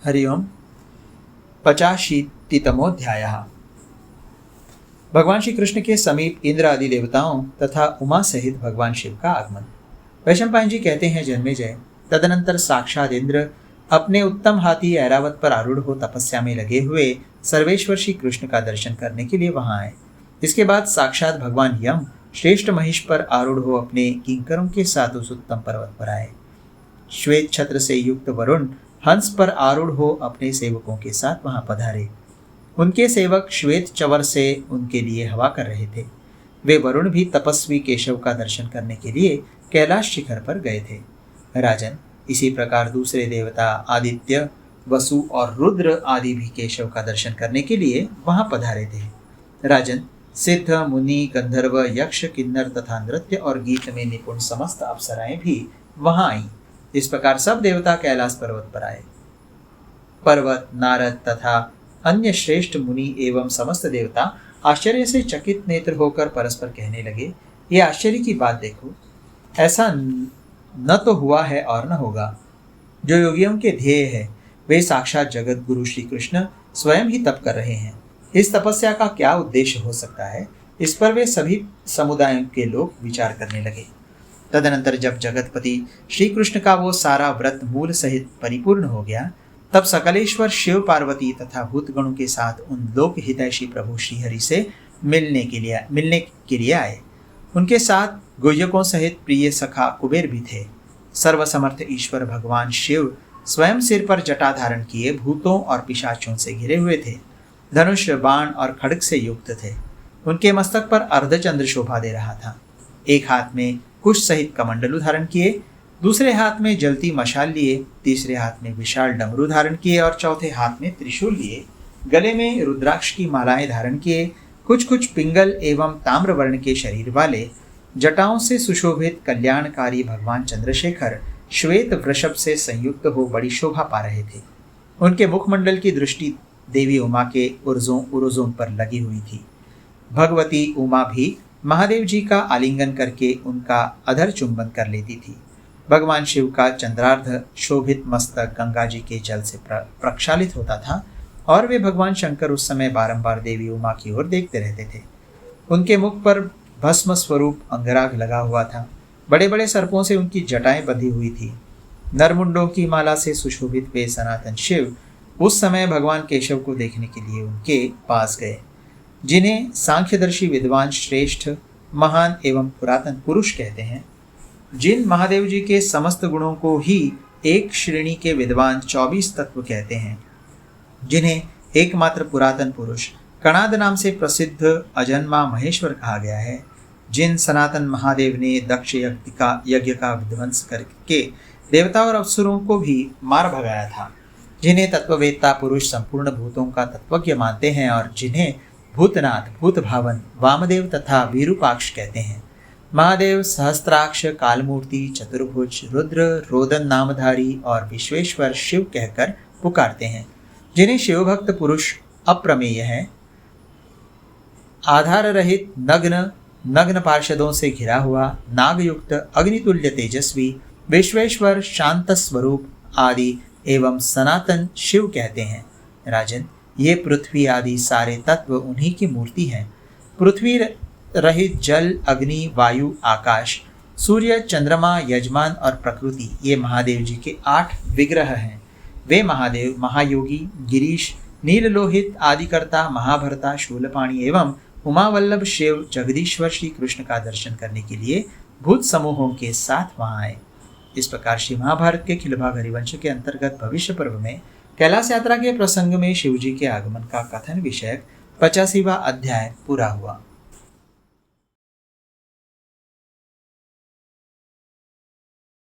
हरिओम। 85तमोऽध्यायः। भगवान श्री कृष्ण के समीप इंद्र आदि देवताओं तथा उमा सहित भगवान शिव का आगमन। वैशंपायन जी कहते हैं, जन्मेजय, तदनंतर साक्षात इंद्र अपने उत्तम हाथी ऐरावत पर आरूढ़ हो तपस्या में लगे हुए सर्वेश्वर श्री कृष्ण का दर्शन करने के लिए वहां आए। इसके बाद साक्षात भगवान यम श्रेष्ठ महिष पर आरूढ़ हो अपने किंकरों के साथ उस उत्तम पर्वत पर आए। श्वेत छत्र से युक्त वरुण हंस पर आरूढ़ हो अपने सेवकों के साथ वहां पधारे। उनके सेवक श्वेत चवर से उनके लिए हवा कर रहे थे। वे वरुण भी तपस्वी केशव का दर्शन करने के लिए कैलाश शिखर पर गए थे। राजन, इसी प्रकार दूसरे देवता आदित्य, वसु और रुद्र आदि भी केशव का दर्शन करने के लिए वहां पधारे थे। राजन, सिद्ध, मुनि, गंधर्व, यक्ष, किन्नर तथा नृत्य और गीत में निपुण समस्त अप्सराएं भी वहां आईं। इस प्रकार सब देवता कैलाश पर्वत पर आए। पर्वत, नारद तथा अन्य श्रेष्ठ मुनि एवं समस्त देवता आश्चर्य से चकित नेत्र होकर परस्पर कहने लगे, ये आश्चर्य की बात देखो, ऐसा न तो हुआ है और न होगा। जो योगियों के ध्येय है वे साक्षात जगत गुरु श्री कृष्ण स्वयं ही तप कर रहे हैं। इस तपस्या का क्या उद्देश्य हो सकता है, इस पर वे सभी समुदायों के लोग विचार करने लगे। तदनंतर जब जगतपति श्री कृष्ण का वो सारा व्रत मूल सहित परिपूर्ण हो गया, तब सकलेश्वर शिव, पार्वती तथा भूतगणों के साथ उन लोक हितैषी प्रभु श्रीहरि से मिलने के लिए आए। उनके साथ गुह्यकों सहित प्रिय सखा कुबेर भी थे। सर्वसमर्थ ईश्वर भगवान शिव स्वयं सिर पर जटा धारण किए भूतों और पिशाचों से घिरे हुए थे। धनुष, बाण और खड्ग से युक्त थे। उनके मस्तक पर अर्धचंद्र शोभा दे रहा था। एक हाथ में कुश सहित कमंडलू धारण किए, दूसरे हाथ में जलती मशाल लिए, तीसरे हाथ में विशाल डमरू धारण किए और चौथे हाथ में त्रिशूल लिए, गले में रुद्राक्ष की मालाएं धारण किए, कुछ कुछ पिंगल एवं ताम्र वर्ण के शरीर वाले, जटाओं से सुशोभित कल्याणकारी भगवान चंद्रशेखर श्वेत वृषभ से संयुक्त हो बड़ी शोभा पा रहे थे। उनके मुखमंडल की दृष्टि देवी उमा के उरोजों पर लगी हुई थी। भगवती उमा भी महादेव जी का आलिंगन करके उनका अधर चुंबन कर लेती थी। भगवान शिव का चंद्रार्ध शोभित मस्तक गंगा जी के जल से प्रक्षालित होता था और वे भगवान शंकर उस समय बारंबार देवी उमा की ओर देखते रहते थे। उनके मुख पर भस्म स्वरूप अंगराग लगा हुआ था। बड़े बड़े सर्पों से उनकी जटाएं बंधी हुई थी। नरमुंडों की माला से सुशोभित वे सनातन शिव उस समय भगवान केशव को देखने के लिए उनके पास गए, जिन्हें सांख्यदर्शी विद्वान श्रेष्ठ, महान एवं पुरातन पुरुष कहते हैं। जिन महादेव जी के समस्त गुणों को ही एक श्रेणी के विद्वान 24 तत्व कहते हैं, जिन्हें एकमात्र पुरातन पुरुष कणाद नाम से प्रसिद्ध अजन्मा महेश्वर कहा गया है। जिन सनातन महादेव ने दक्ष यज्ञ का विध्वंस करके देवता और अप्सरों को भी मार भगाया था, जिन्हें तत्ववेत्ता पुरुष संपूर्ण भूतों का तत्वज्ञ मानते हैं और जिन्हें भूतनाथ, भूत भावन, वामदेव तथा वीरूपाक्ष कहते हैं। महादेव सहस्त्राक्ष, कालमूर्ति, चतुर्भुज, रुद्र, रोदन नामधारी और विश्वेश्वर शिव कहकर पुकारते हैं, जिन्हें शिवभक्त पुरुष अप्रमेय है। आधार रहित नग्न पार्षदों से घिरा हुआ, नागयुक्त, अग्नितुल्य तेजस्वी, विश्वेश्वर, शांत स्वरूप आदि एवं सनातन शिव कहते हैं। राजन, ये पृथ्वी आदि सारे तत्व उन्हीं की मूर्ति हैं। पृथ्वी रहित जल, अग्नि, वायु, आकाश, सूर्य, चंद्रमा, यजमान और प्रकृति, ये महादेव जी के 8 विग्रह हैं। वे महादेव महायोगी, गिरीश, नीललोहित, आदिकर्ता, महाभरता, शूलपाणी एवं उमावल्लभ शिव जगदीश्वर श्री कृष्ण का दर्शन करने के लिए भूत समूहों के साथ वहां आए। इस प्रकार श्री महाभारत के खिलभाग हरिवंश के अंतर्गत भविष्य पर्व में कैलाश यात्रा के प्रसंग में शिव जी के आगमन का कथन विषयक 85वां अध्याय पूरा हुआ।